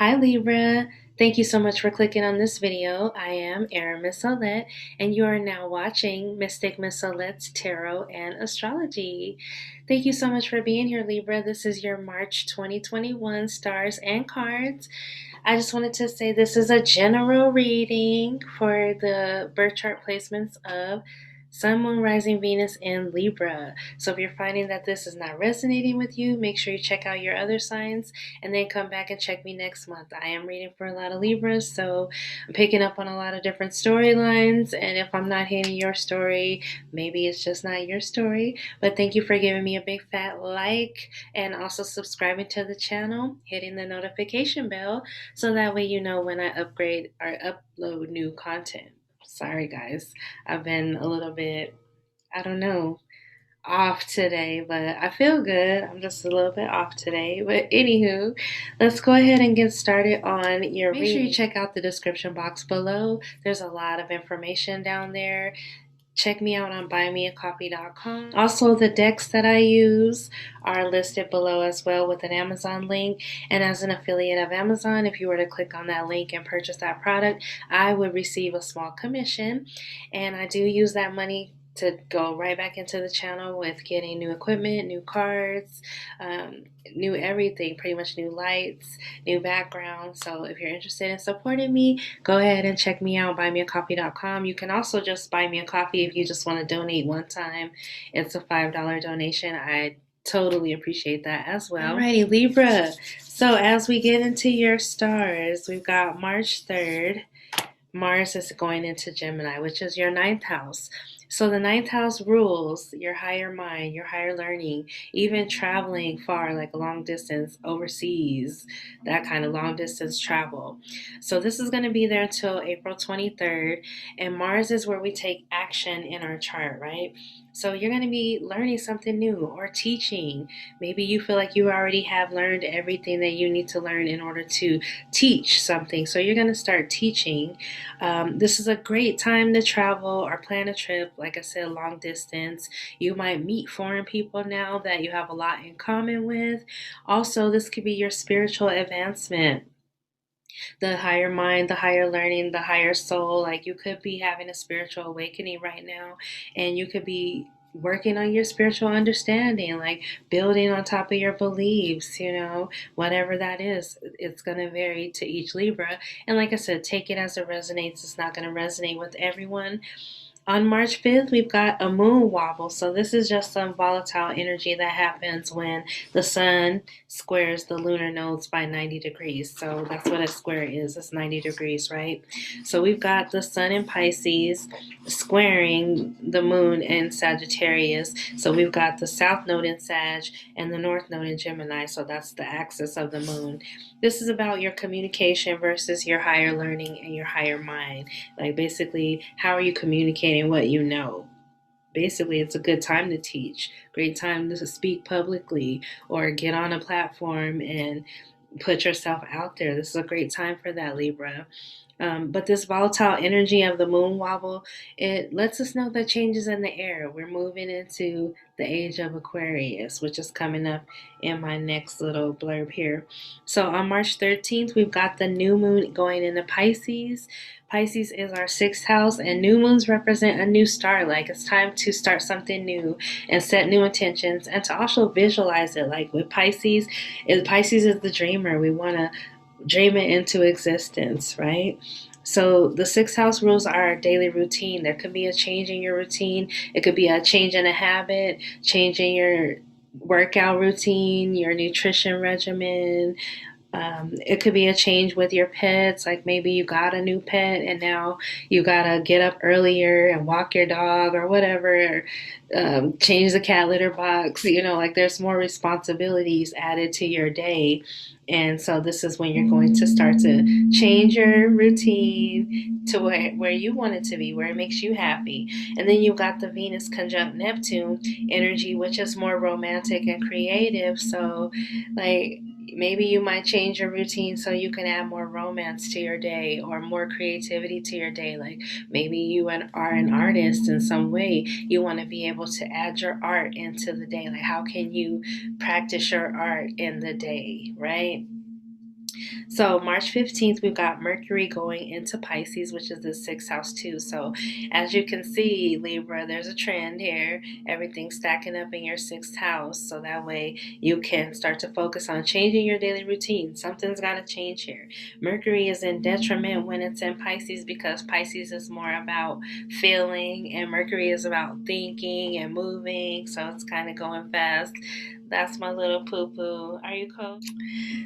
Hi Libra, thank you so much for clicking on this video. I am Rune Message, and you are now watching Mystic Miz Olette's Tarot and Astrology. Thank you so much for being here, Libra. This is your March 2021 stars and cards. I just wanted to say this is a general reading for the birth chart placements of Sun, Moon, Rising, Venus, and Libra. So if you're finding that this is not resonating with you, make sure you check out your other signs and then come back and check me next month. I am reading for a lot of Libras, so I'm picking up on a lot of different storylines. And if I'm not hitting your story, maybe it's just not your story. But thank you for giving me a big fat like and also subscribing to the channel, hitting the notification bell so that way you know when I upgrade or upload new content. Sorry, guys. I've been a little bit, I don't know, off today, but I feel good. I'm just a little bit off today. But anywho, let's go ahead and get started on your reading. Make sure you check out the description box below. There's a lot of information down there. Check me out on buymeacoffee.com. Also, the decks that I use are listed below as well with an Amazon link. And as an affiliate of Amazon, if you were to click on that link and purchase that product, I would receive a small commission. And I do use that money to go right back into the channel with getting new equipment, new cards, new everything, pretty much new lights, new background. So if you're interested in supporting me, go ahead and check me out, buymeacoffee.com. You can also just buy me a coffee if you just want to donate one time. It's a $5 donation. I totally appreciate that as well. Alrighty, Libra. So as we get into your stars, we've got March 3rd. Mars is going into Gemini, which is your ninth house. So the ninth house rules your higher mind, your higher learning, even traveling far, like a long distance overseas, that kind of long distance travel. So this is going to be there until April 23rd. And Mars is where we take action in our chart, right? So you're going to be learning something new or teaching. Maybe you feel like you already have learned everything that you need to learn in order to teach something. So you're going to start teaching. This is a great time to travel or plan a trip. Like I said, long distance. You might meet foreign people now that you have a lot in common with. Also, this could be your spiritual advancement. The higher mind, the higher learning, the higher soul. Like you could be having a spiritual awakening right now, and you could be working on your spiritual understanding, like building on top of your beliefs, whatever that is. It's going to vary to each Libra. And like I said, take it as it resonates. It's not going to resonate with everyone. On March 5th, we've got a moon wobble. So this is just some volatile energy that happens when the sun squares the lunar nodes by 90 degrees. So that's what a square is. It's 90 degrees, right? So we've got the sun in Pisces squaring the moon in Sagittarius. So we've got the south node in Sag and the north node in Gemini. So that's the axis of the moon. This is about your communication versus your higher learning and your higher mind. Like basically, how are you communicating what you know? Basically, it's a good time to teach, great time to speak publicly or get on a platform and put yourself out there. This is a great time for that, Libra. But this volatile energy of the moon wobble, it lets us know that changes in the air. We're moving into the age of Aquarius, which is coming up in my next little blurb here. So on March 13th, we've got the new moon going into Pisces. Pisces is our sixth house, and new moons represent a new start. Like it's time to start something new and set new intentions, and to also visualize it. Like with Pisces is the dreamer. We want to dream it into existence, right? So the sixth house rules are our daily routine. There could be a change in your routine. It could be a change in a habit, change in your workout routine, your nutrition regimen. It could be a change with your pets, like maybe you got a new pet and now you gotta get up earlier and walk your dog or whatever, change the cat litter box, like there's more responsibilities added to your day. And so this is when you're going to start to change your routine to where you want it to be, where it makes you happy. And then you've got the Venus conjunct Neptune energy, which is more romantic and creative. So like maybe you might change your routine so you can add more romance to your day or more creativity to your day. Like maybe you are an artist in some way. You want to be able to add your art into the day. Like how can you practice your art in the day, right? So March 15th, we've got Mercury going into Pisces, which is the sixth house too. So as you can see, Libra, there's a trend here. Everything's stacking up in your sixth house. So that way you can start to focus on changing your daily routine. Something's got to change here. Mercury is in detriment when it's in Pisces because Pisces is more about feeling and Mercury is about thinking and moving. So it's kind of going fast. That's my little poo poo. Are you cold?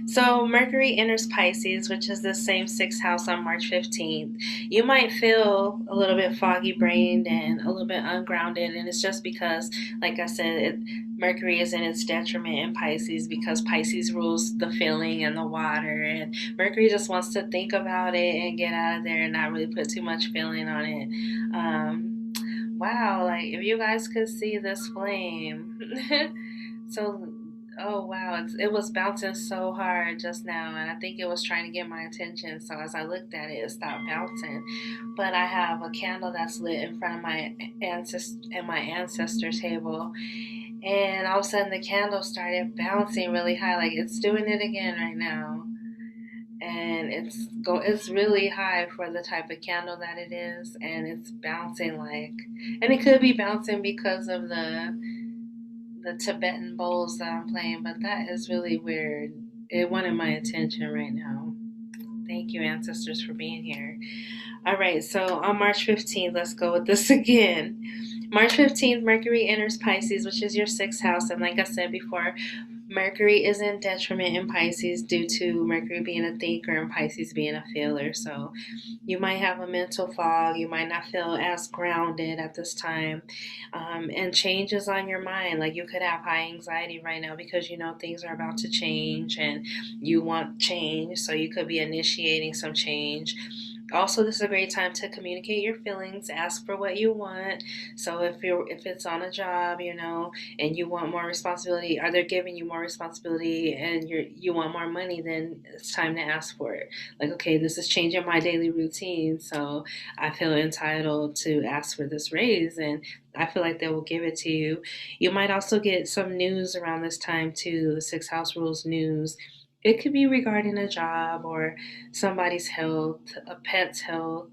So Mercury enters Pisces, which is the same sixth house on March 15th. You might feel a little bit foggy brained and a little bit ungrounded, and it's just because, like I said, Mercury is in its detriment in Pisces because Pisces rules the feeling and the water, and Mercury just wants to think about it and get out of there and not really put too much feeling on it. Wow, like if you guys could see this flame. So, oh wow, it was bouncing so hard just now, and I think it was trying to get my attention. So as I looked at it, it stopped bouncing. But I have a candle that's lit in front of my ancestor table, and all of a sudden the candle started bouncing really high, like it's doing it again right now, and it's really high for the type of candle that it is, and it's bouncing like, and it could be bouncing because of the Tibetan bowls that I'm playing, but that is really weird. It wanted my attention right now. Thank you, ancestors, for being here. All right, so on March 15th, let's go with this again. March 15th, Mercury enters Pisces, which is your sixth house. And like I said before, Mercury is in detriment in Pisces due to Mercury being a thinker and Pisces being a feeler. So you might have a mental fog. You might not feel as grounded at this time. And change is on your mind. Like you could have high anxiety right now because you know things are about to change and you want change. So you could be initiating some change. Also, this is a great time to communicate your feelings, ask for what you want. So if it's on a job, and you want more responsibility, are they giving you more responsibility and you want more money, then it's time to ask for it. Like, okay, this is changing my daily routine, so I feel entitled to ask for this raise, and I feel like they will give it to you. You might also get some news around this time too, the six house rules news. It could be regarding a job or somebody's health, a pet's health,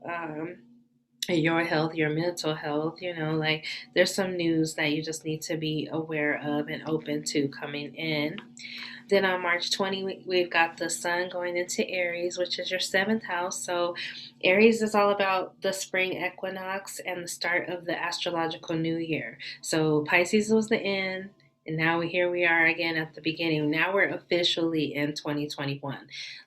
um, your health, your mental health. Like there's some news that you just need to be aware of and open to coming in. Then on March 20, we've got the sun going into Aries, which is your seventh house. So Aries is all about the spring equinox and the start of the astrological new year. So Pisces was the end. And now here we are again at the beginning. Now we're officially in 2021.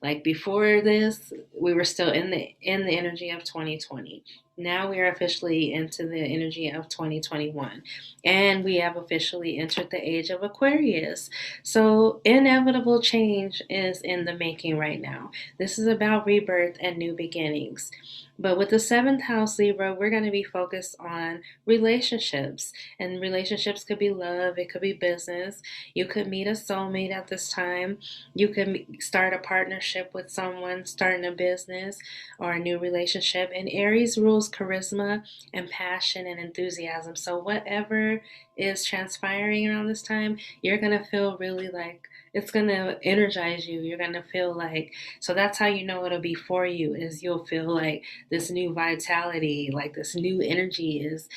Like before this, we were still in the energy of 2020. Now we are officially into the energy of 2021. And we have officially entered the age of Aquarius. So, inevitable change is in the making right now. This is about rebirth and new beginnings. But with the seventh house, Libra, we're going to be focused on relationships. And relationships could be love, it could be business. You could meet a soulmate at this time. You could start a partnership with someone, starting a business or a new relationship. And Aries rules charisma and passion and enthusiasm. So, whatever is transpiring around this time, you're going to feel really like it's going to energize you. You're going to feel like, so that's how you know it'll be for you, is you'll feel like this new vitality, like this new energy is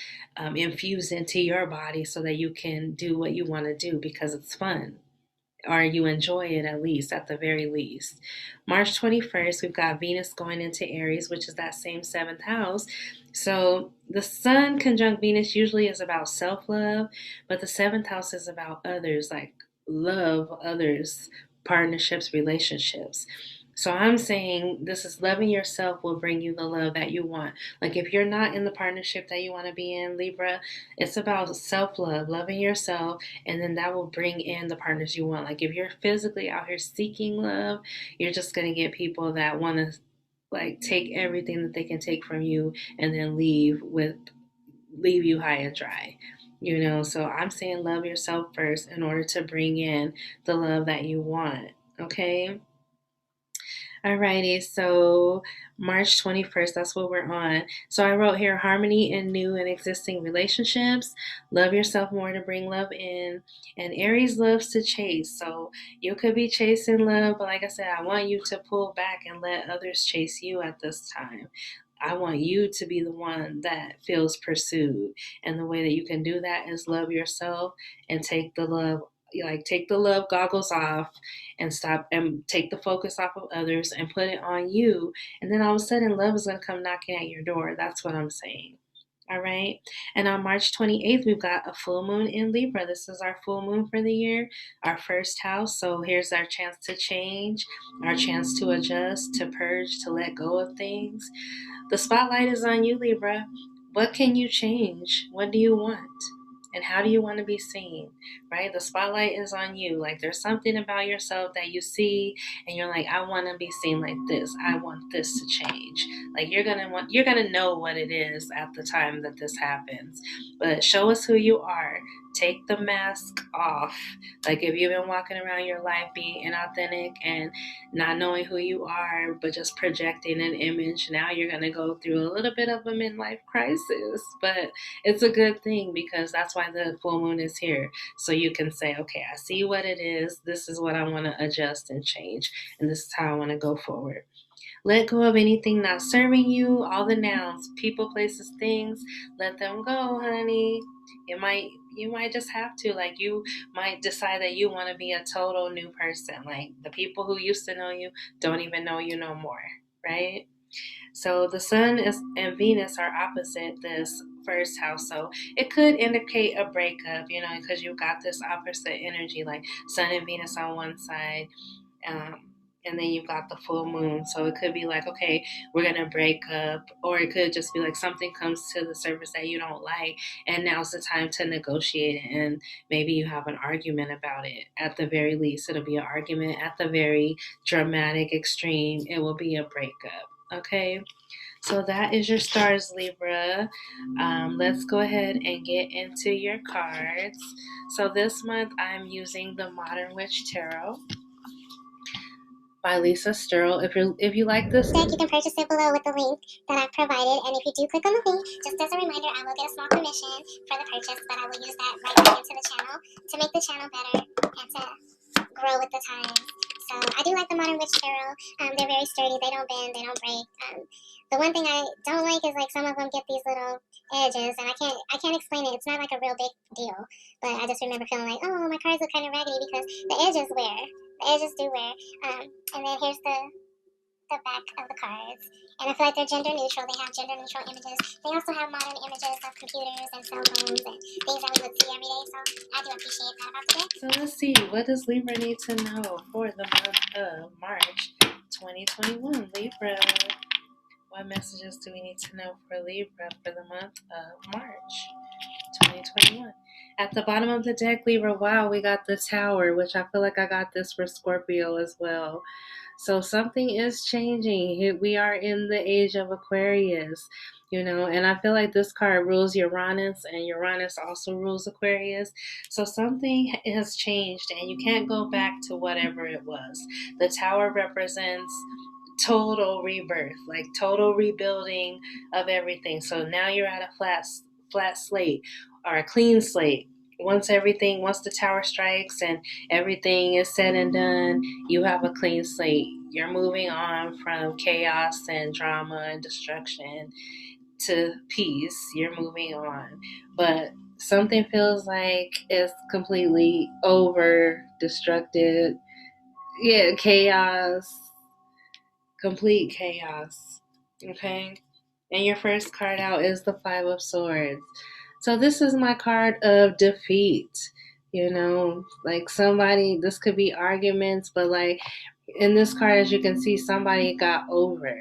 infused into your body so that you can do what you want to do because it's fun, or you enjoy it at the very least. March 21st, we've got Venus going into Aries, which is that same seventh house. So the sun conjunct Venus usually is about self love, but the seventh house is about others, like love others, partnerships, relationships. So I'm saying this is loving yourself will bring you the love that you want. Like if you're not in the partnership that you want to be in, Libra, it's about self love, loving yourself, and then that will bring in the partners you want. Like if you're physically out here seeking love, you're just gonna get people that want to like take everything that they can take from you and then leave you high and dry. So I'm saying love yourself first in order to bring in the love that you want. Okay. Alrighty, so March 21st, that's what we're on. So I wrote here harmony in new and existing relationships. Love yourself more to bring love in. And Aries loves to chase. So you could be chasing love, but like I said, I want you to pull back and let others chase you at this time. I want you to be the one that feels pursued. And the way that you can do that is love yourself and take the love goggles off and stop and take the focus off of others and put it on you. And then all of a sudden, love is going to come knocking at your door. That's what I'm saying. All right. And on March 28th, we've got a full moon in Libra. This is our full moon for the year, our first house. So here's our chance to change, our chance to adjust, to purge, to let go of things. The spotlight is on you, Libra. What can you change? What do you want? And how do you want to be seen? Right? The spotlight is on you. Like there's something about yourself that you see and you're like, I want to be seen like this. I want this to change. Like you're gonna know what it is at the time that this happens. But show us who you are. Take the mask off. Like if you've been walking around your life being inauthentic and not knowing who you are, but just projecting an image, now you're going to go through a little bit of a midlife crisis. But it's a good thing because that's why the full moon is here. So you can say, okay, I see what it is. This is what I want to adjust and change. And this is how I want to go forward. Let go of anything not serving you, all the nouns, people, places, things. Let them go, honey. You might just have to. Like you might decide that you want to be a total new person. Like the people who used to know you don't even know you no more, right? So the sun and Venus are opposite this first house. So it could indicate a breakup, because you've got this opposite energy, like sun and Venus on one side, um, and then you've got the full moon. So it could be like, okay, we're going to break up. Or it could just be like something comes to the surface that you don't like. And now's the time to negotiate it. And maybe you have an argument about it. At the very least, it'll be an argument. At the very dramatic extreme, it will be a breakup. Okay? So that is your stars, Libra. Let's go ahead and get into your cards. So this month I'm using the Modern Witch Tarot by Lisa Sturl. If you like this deck, you can purchase it below with the link that I've provided. And if you do click on the link, just as a reminder, I will get a small commission for the purchase, but I will use that right back into the channel to make the channel better and to grow with the times. So I do like the Modern Witch Tarot. They're very sturdy. They don't bend. They don't break. The one thing I don't like is like some of them get these little edges, and I can't explain it. It's not like a real big deal, but I just remember feeling like, oh, my cards look kind of raggedy because the edges wear. The edges do wear. And then here's the back of the cards. And I feel like they're gender neutral. They have gender neutral images. They also have modern images of computers and cell phones and things that we would see every day. So I do appreciate that about the deck. So let's see, what does Libra need to know for the month of March 2021? Libra, what messages do we need to know for Libra for the month of March 2021? At the bottom of the deck, Libra, wow, we got the Tower, which I feel like I got this for Scorpio as well. So something is changing. We are in the age of Aquarius, and I feel like this card rules Uranus, and Uranus also rules Aquarius. So something has changed, and you can't go back to whatever it was. The Tower represents total rebirth, like total rebuilding of everything. So now you're at a flat slate or a clean slate. Once the tower strikes and everything is said and done, you have a clean slate. You're moving on from chaos and drama and destruction to peace. You're moving on. But something feels like it's completely over, destructed. Yeah, chaos, complete chaos. Okay? And your first card out is the Five of Swords. So this is my card of defeat. Like this could be arguments, but like in this card, as you can see, somebody got over,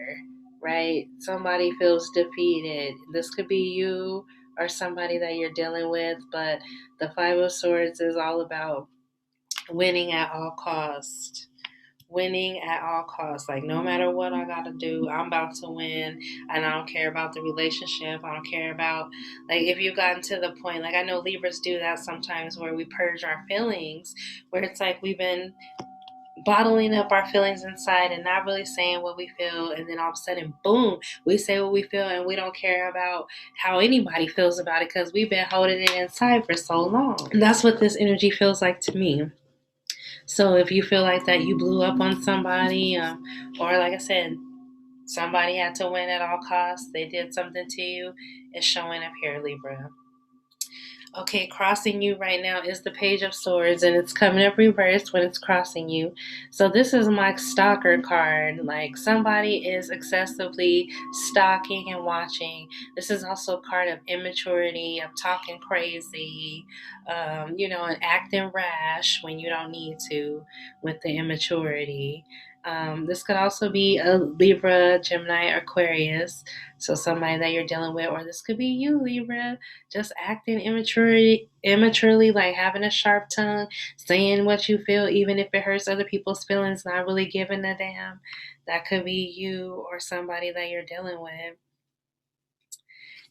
right? Somebody feels defeated. This could be you or somebody that you're dealing with, but the Five of Swords is all about winning at all costs. Winning at all costs. Like no matter what I gotta do, I'm about to win. And I don't care about the relationship. I don't care about, like, if you've gotten to the point, like I know Libras do that sometimes, where we purge our feelings, where it's like we've been bottling up our feelings inside and not really saying what we feel, and then all of a sudden, boom, we say what we feel and we don't care about how anybody feels about it because we've been holding it inside for so long. And that's what this energy feels like to me. So if you feel like that you blew up on somebody, or like I said, somebody had to win at all costs, they did something to you, it's showing up here, Libra. Okay, crossing you right now is the Page of Swords, and it's coming up reversed when it's crossing you. So this is my stalker card. Like somebody is excessively stalking and watching. This is also a card of immaturity, of talking crazy, and acting rash when you don't need to with the immaturity. This could also be a Libra, Gemini, Aquarius. So somebody that you're dealing with, or this could be you, Libra, just acting immaturely, like having a sharp tongue, saying what you feel, even if it hurts other people's feelings, not really giving a damn. That could be you or somebody that you're dealing with.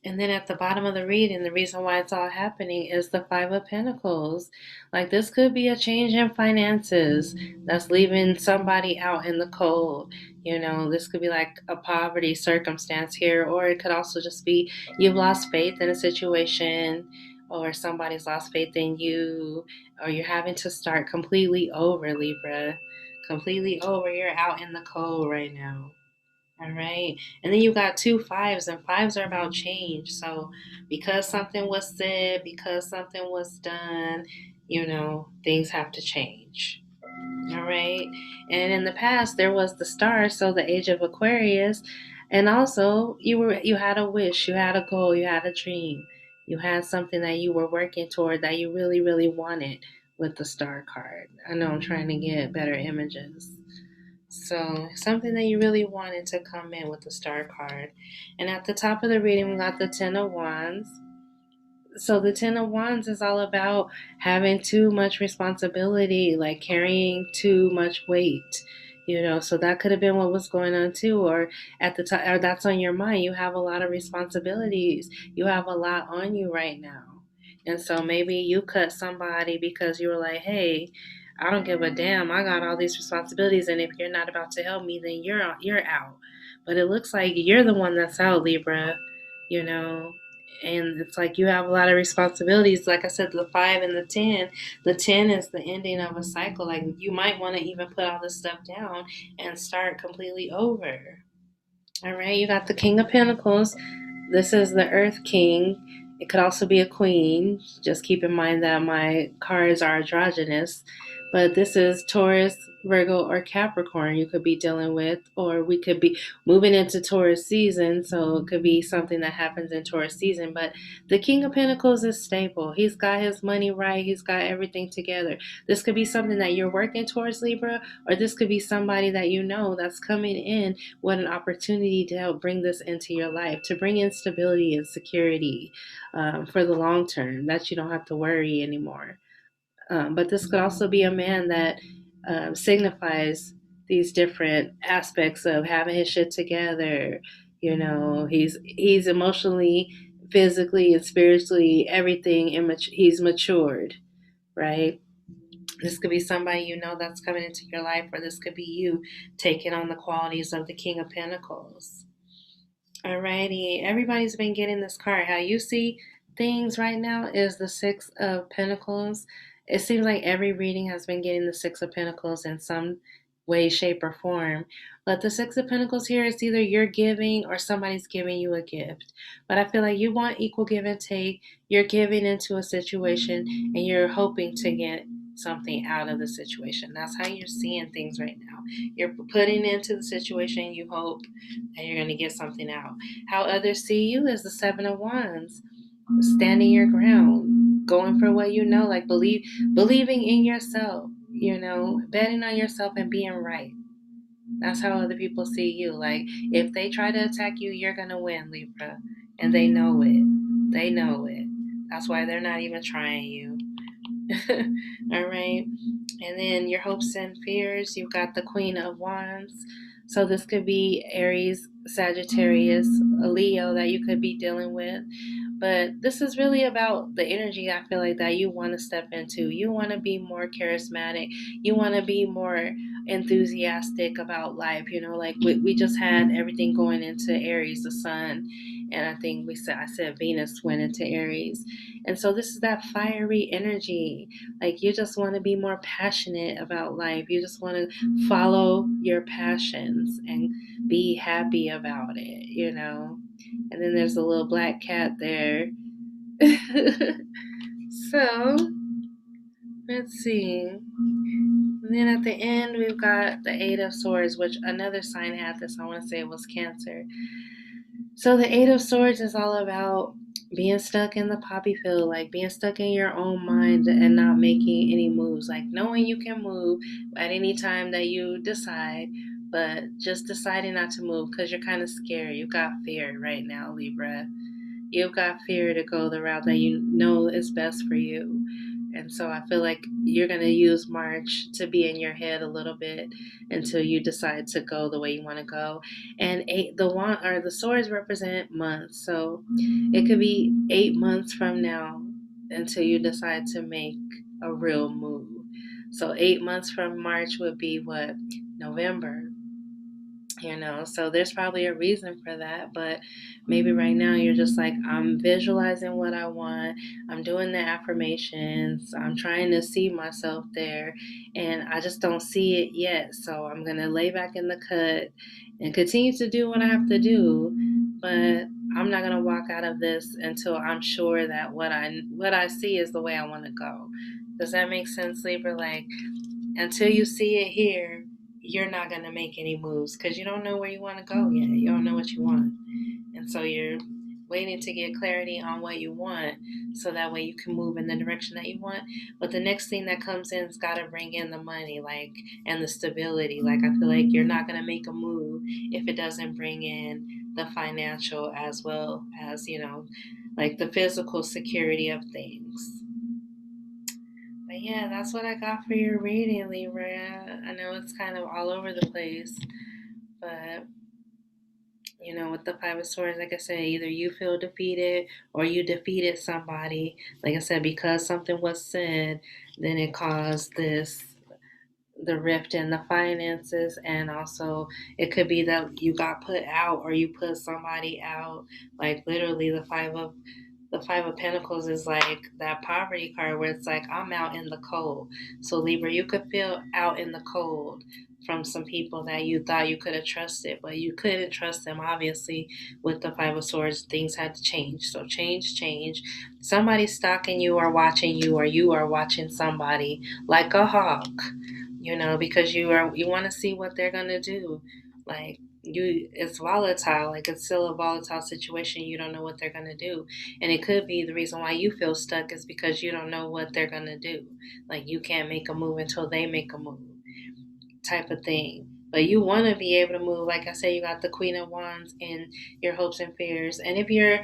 And then at the bottom of the reading, the reason why it's all happening is the Five of Pentacles. Like this could be a change in finances that's leaving somebody out in the cold. This could be like a poverty circumstance here, or it could also just be you've lost faith in a situation, or somebody's lost faith in you, or you're having to start completely over, Libra. Completely over. You're out in the cold right now. All right. And then you got two fives, and fives are about change. So because something was said, because something was done, things have to change. All right. And in the past there was the star, so the age of Aquarius, and also you had a wish, you had a goal, you had a dream. You had something that you were working toward that you really, really wanted with the star card. I know I'm trying to get better images. So something that you really wanted to come in with the star card. And at the top of the reading, we got the Ten of Wands. So the Ten of Wands is all about having too much responsibility, like carrying too much weight. So that could have been what was going on too, or at the time, or that's on your mind. You have a lot of responsibilities. You have a lot on you right now. And so maybe you cut somebody because you were like, hey, I don't give a damn. I got all these responsibilities, and if you're not about to help me, then you're out. But it looks like you're the one that's out, Libra. You know, and it's like you have a lot of responsibilities. Like I said, the 5 and the 10. The 10 is the ending of a cycle. Like you might want to even put all this stuff down and start completely over. All right, you got the King of Pentacles. This is the Earth King. It could also be a queen. Just keep in mind that my cards are androgynous. But this is Taurus, Virgo, or Capricorn you could be dealing with, or we could be moving into Taurus season, so it could be something that happens in Taurus season. But the King of Pentacles is stable. He's got his money right. He's got everything together. This could be something that you're working towards, Libra, or this could be somebody that you know that's coming in with an opportunity to help bring this into your life, to bring in stability and security for the long term, that you don't have to worry anymore. But this could also be a man that signifies these different aspects of having his shit together. He's emotionally, physically, and spiritually everything. He's matured, right? This could be somebody that's coming into your life, or this could be you taking on the qualities of the King of Pentacles. Alrighty, everybody's been getting this card. How you see things right now is the Six of Pentacles. It seems like every reading has been getting the Six of Pentacles in some way, shape, or form. But the Six of Pentacles here is either you're giving or somebody's giving you a gift. But I feel like you want equal give and take. You're giving into a situation and you're hoping to get something out of the situation. That's how you're seeing things right now. You're putting into the situation, you hope that you're going to get something out. How others see you is the Seven of Wands. Standing your ground, going for what you know, like believing in yourself, betting on yourself and being right. That's how other people see you. Like if they try to attack you, you're going to win, Libra. And they know it. They know it. That's why they're not even trying you. All right. And then your hopes and fears, you've got the Queen of Wands. So this could be Aries, Sagittarius, a Leo that you could be dealing with. But this is really about the energy I feel like that you want to step into. You want to be more charismatic. You want to be more enthusiastic about life. Like we just had everything going into Aries, the sun, and I think I said Venus went into Aries. And so this is that fiery energy. Like you just want to be more passionate about life. You just want to follow your passions and be happy about it. And then there's a little black cat there. So, let's see. And then at the end, we've got the Eight of Swords, which another sign had this. I want to say it was Cancer. So, the Eight of Swords is all about being stuck in the poppy field, like being stuck in your own mind and not making any moves, like knowing you can move at any time that you decide, but just deciding not to move because you're kind of scared. You've got fear right now, Libra. You've got fear to go the route that you know is best for you. And so I feel like you're going to use March to be in your head a little bit until you decide to go the way you want to go. And the swords represent months. So it could be 8 months from now until you decide to make a real move. So 8 months from March would be what? November. So there's probably a reason for that, but maybe right now you're just like, I'm visualizing what I want, I'm doing the affirmations, I'm trying to see myself there, and I just don't see it yet. So I'm gonna lay back in the cut and continue to do what I have to do, but I'm not gonna walk out of this until I'm sure that what I see is the way I want to go. Does that make sense, Libra? Like, until you see it here, you're not going to make any moves because you don't know where you want to go yet. You don't know what you want. And so you're waiting to get clarity on what you want so that way you can move in the direction that you want. But the next thing that comes in has got to bring in the money, and the stability. Like, I feel like you're not going to make a move if it doesn't bring in the financial as well as, like the physical security of things. But yeah, that's what I got for your reading, Libra. I know it's kind of all over the place, but with the Five of Swords, like I said, either you feel defeated or you defeated somebody. Like I said, because something was said, then it caused the rift in the finances, and also it could be that you got put out or you put somebody out. Like literally, the Five of Pentacles is like that poverty card where it's like, I'm out in the cold. So Libra, you could feel out in the cold from some people that you thought you could have trusted, but you couldn't trust them. Obviously, with the Five of Swords, things had to change. So change. Somebody's stalking you or watching you, or you are watching somebody like a hawk, because you want to see what they're gonna do. Like, it's volatile. Like, it's still a volatile situation. You don't know what they're gonna do, and it could be the reason why you feel stuck is because you don't know what they're gonna do. Like, you can't make a move until they make a move, type of thing. But you want to be able to move. Like I say, you got the Queen of Wands in your hopes and fears, and if you're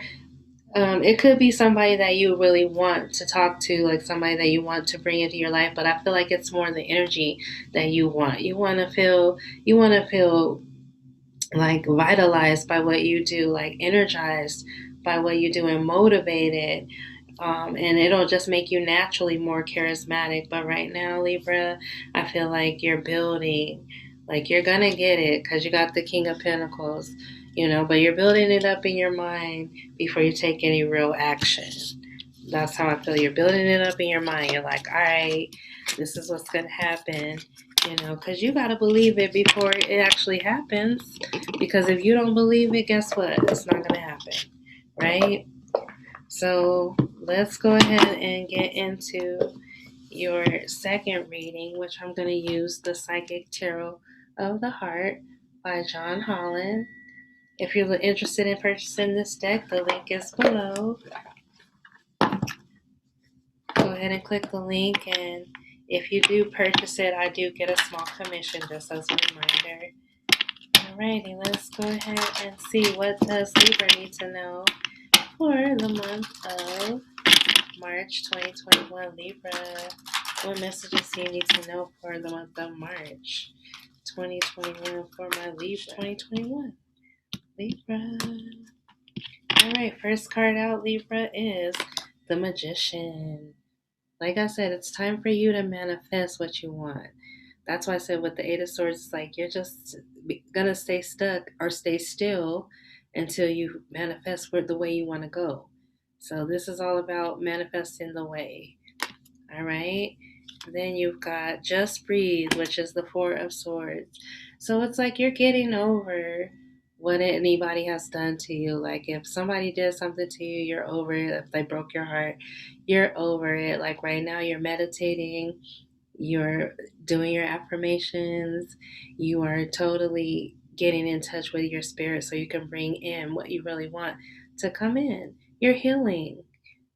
it could be somebody that you really want to talk to, like somebody that you want to bring into your life. But I feel like it's more the energy that you want. You want to feel like vitalized by what you do, like energized by what you do, and motivated. And it'll just make you naturally more charismatic. But right now, Libra, I feel like you're building, like you're gonna get it because you got the King of Pentacles, but you're building it up in your mind before you take any real action. That's how I feel. You're building it up in your mind. You're like, all right, this is what's gonna happen. Because you got to believe it before it actually happens. Because if you don't believe it, guess what? It's not going to happen, right? So let's go ahead and get into your second reading, which I'm going to use the Psychic Tarot of the Heart by John Holland. If you're interested in purchasing this deck, the link is below. Go ahead and click the link, and if you do purchase it, I do get a small commission, just as a reminder. Alrighty, let's go ahead and see what does Libra need to know for the month of March 2021. Libra, what messages do you need to know for the month of March 2021 for my Libra? 2021. Libra. Alright, first card out, Libra, is the Magician. Like I said, it's time for you to manifest what you want. That's why I said with the Eight of Swords, it's like you're just gonna stay stuck or stay still until you manifest the way you want to go. So this is all about manifesting the way. All right. Then you've got Just Breathe, which is the Four of Swords. So it's like you're getting over what anybody has done to you. Like if somebody did something to you, you're over it. If they broke your heart, you're over it. Like right now, you're meditating, you're doing your affirmations, you are totally getting in touch with your spirit so you can bring in what you really want to come in. You're healing.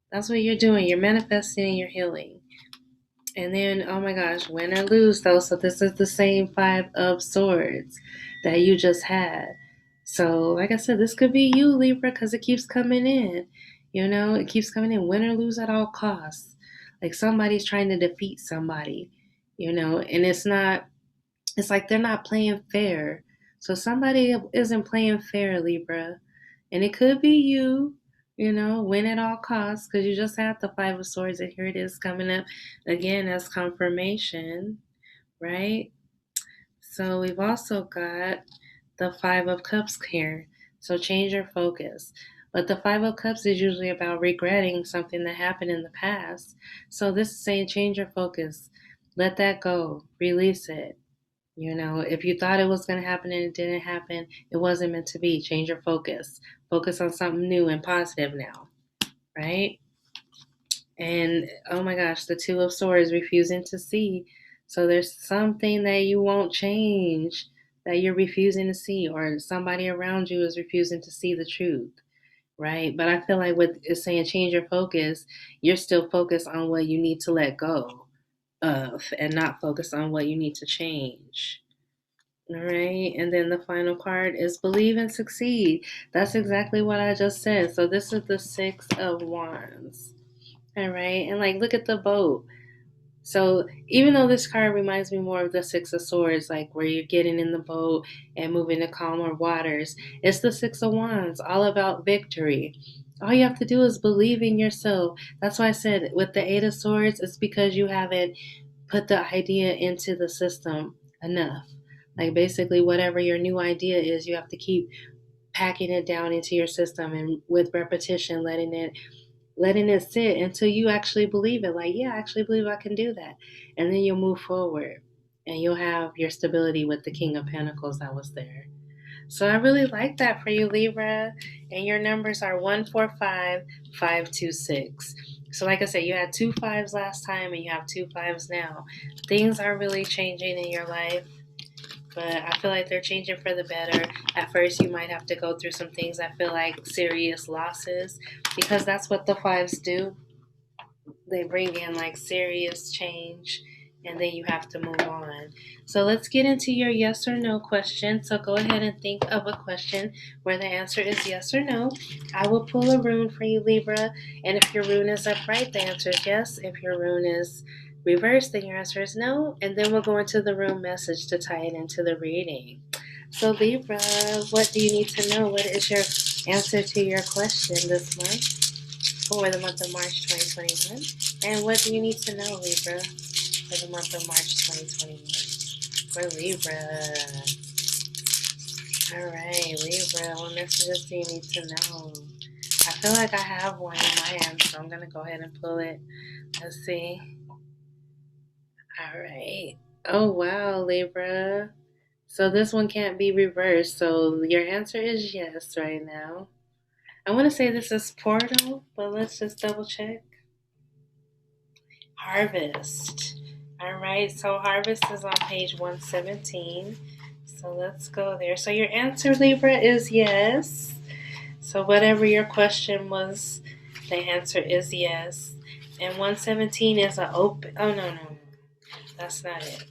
That's what you're doing. You're manifesting and you're healing. And then, oh my gosh, win or lose though. So this is the same Five of Swords that you just had. So, like I said, this could be you, Libra, because it keeps coming in. You know, it keeps coming in. Win or lose at all costs. Like somebody's trying to defeat somebody, you know, and it's like they're not playing fair. So somebody isn't playing fair, Libra. And it could be you, you know, win at all costs because you just had the Five of Swords and here it is coming up again as confirmation, right? So we've also got the Five of Cups here. So change your focus. But the Five of Cups is usually about regretting something that happened in the past. So this is saying change your focus. Let that go. Release it. You know, if you thought it was going to happen and it didn't happen, it wasn't meant to be. Change your focus. Focus on something new and positive now, right? And oh my gosh, the Two of Swords, refusing to see. So there's something that you won't change that you're refusing to see, or somebody around you is refusing to see the truth, right? But I feel like with it's saying change your focus, you're still focused on what you need to let go of and not focus on what you need to change. All right, and then the final card is believe and succeed. That's exactly what I just said. So this is the Six of Wands. All right, and like look at the boat. So even though this card reminds me more of the Six of Swords, like where you're getting in the boat and moving to calmer waters, it's the Six of Wands, all about victory. All you have to do is believe in yourself. That's why I said with the Eight of Swords, it's because you haven't put the idea into the system enough. Like basically, whatever your new idea is, you have to keep packing it down into your system and with repetition, letting it sit until you actually believe it. Like, yeah, I actually believe I can do that. And then you'll move forward and you'll have your stability with the King of Pentacles that was there. So I really like that for you, Libra. And your numbers are 145, 526. So like I said, you had two fives last time and you have two fives now. Things are really changing in your life, but I feel like they're changing for the better. At first, you might have to go through some things that feel like serious losses because that's what the fives do. They bring in like serious change and then you have to move on. So let's get into your yes or no question. So go ahead and think of a question where the answer is yes or no. I will pull a rune for you, Libra. And if your rune is upright, the answer is yes. If your rune is reversed, then your answer is no. And then we'll go into the Rune Message to tie it into the reading. So Libra, what do you need to know? What is your answer to your question this month? For the month of March 2021. And what do you need to know, Libra, for the month of March 2021? For Libra. All right, Libra, what messages do you need to know? I feel like I have one in my hand, so I'm going to go ahead and pull it. Let's see. All right. Oh, wow, Libra. So this one can't be reversed. So your answer is yes right now. I want to say this is Portal, but let's just double check. Harvest. All right, so Harvest is on page 117. So let's go there. So your answer, Libra, is yes. So whatever your question was, the answer is yes. And 117 is an open. Oh, no. That's not it.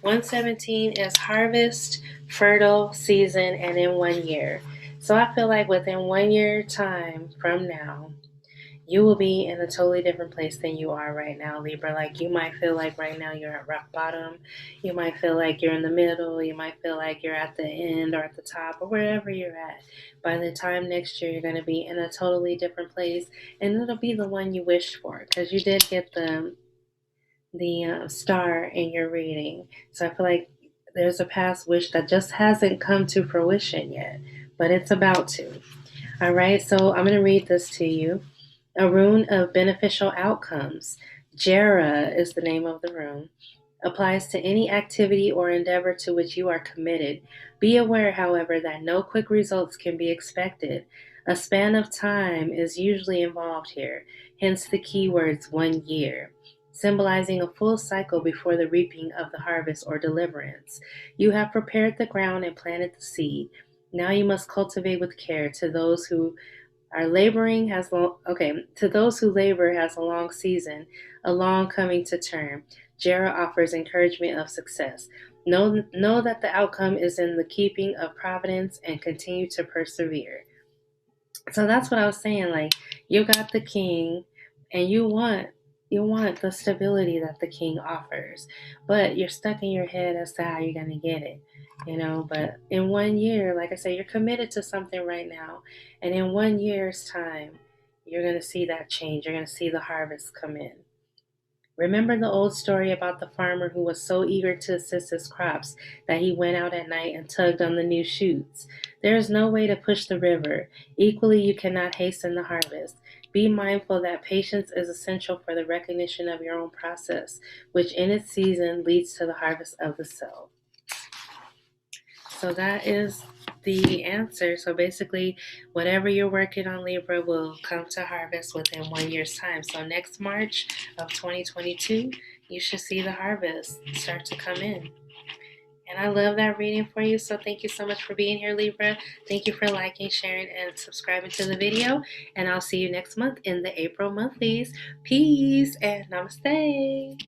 117 is harvest, fertile season, and in 1 year. So I feel like within 1 year time from now, you will be in a totally different place than you are right now, Libra. Like, you might feel like right now you're at rock bottom. You might feel like you're in the middle. You might feel like you're at the end or at the top or wherever you're at. By the time next year, you're going to be in a totally different place, and it'll be the one you wished for, because you did get the star in your reading. So I feel like there's a past wish that just hasn't come to fruition yet, but it's about to. All right, so I'm going to read this to you. A rune of beneficial outcomes. Jera is the name of the rune. Applies to any activity or endeavor to which you are committed. Be aware, however, that no quick results can be expected. A span of time is usually involved here, hence the keywords 1 year, symbolizing a full cycle before the reaping of the harvest or deliverance. You have prepared the ground and planted the seed. Now you must cultivate with care. To those who to those who labor has a long season, a long coming to term. Jera offers encouragement of success. Know that the outcome is in the keeping of providence and continue to persevere. So that's what I was saying. Like, you got the king, and you want the stability that the king offers, but you're stuck in your head as to how you're gonna get it. But in 1 year, like I say, you're committed to something right now, and in 1 year's time, you're gonna see that change. You're gonna see the harvest come in. Remember the old story about the farmer who was so eager to assist his crops that he went out at night and tugged on the new shoots? There is no way to push the river. Equally, you cannot hasten the harvest. Be mindful that patience is essential for the recognition of your own process, which in its season leads to the harvest of the self. So that is the answer. So basically, whatever you're working on, Libra, will come to harvest within 1 year's time. So next March of 2022, you should see the harvest start to come in. And I love that reading for you. So thank you so much for being here, Libra. Thank you for liking, sharing, and subscribing to the video. And I'll see you next month in the April monthlies. Peace and namaste.